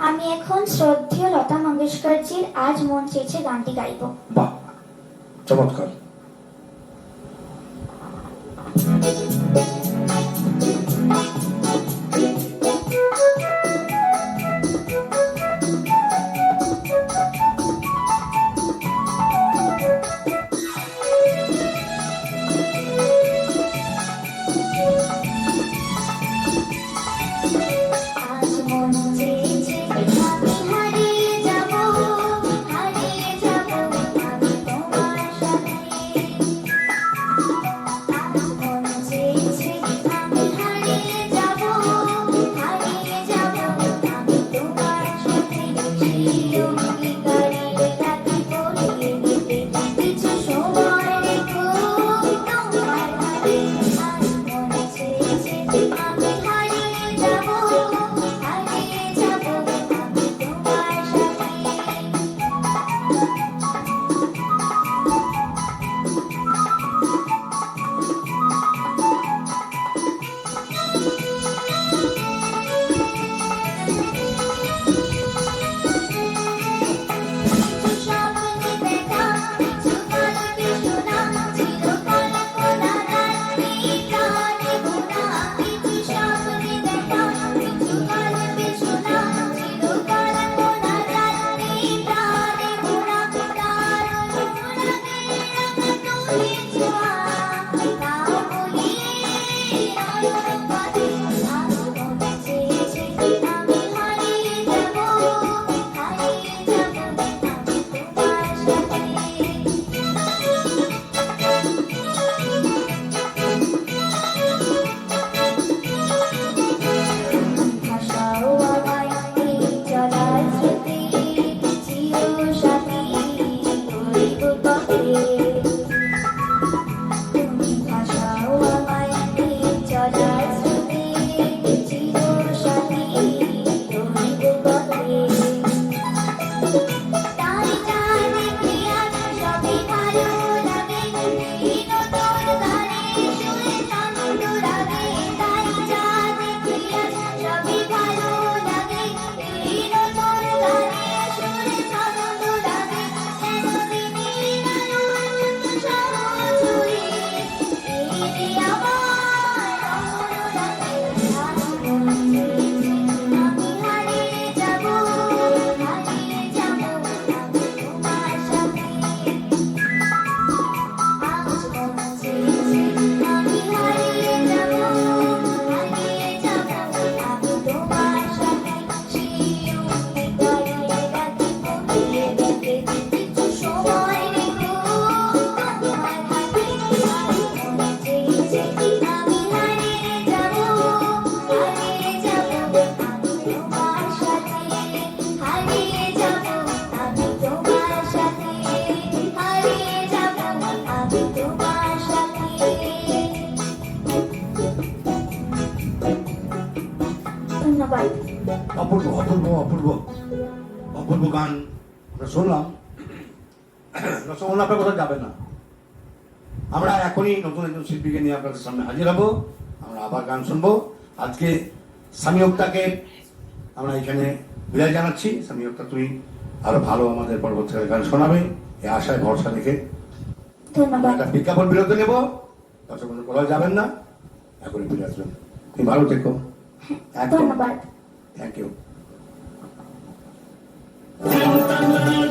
আমি এখন শ্রদ্ধেয় লতা মঙ্গেশকরজির আজ মন চেয়েছে গানটি গাইব। বাহ, চমৎকার। অপূর্ব অপূর্ব অপূর্ব অপূর্ব গান আমরা শুনলাম। আপনার কোথাও যাবে না, আমরা এখনই নতুন একজন শিল্পীকে নিয়ে আপনাদের সামনে হাজির হবো। আমরা আবার গান শুনবো। আজকে সামি ওক্তাকে আমরা এখানে বিদায় জানাচ্ছি। সামি ওক্তা, তুমি আরো ভালো আমাদের পরবর্তীকালে গান শোনাবে এই আশায় ভরসা রেখে ধন্যবাদ। একটা বিজ্ঞাপন বিরতি নেবো, দর্শক কোথাও যাবেন না, এখনই ফিরে আসবেন। তুমি ভালো থেকো। ধন্যবাদ। Thank you.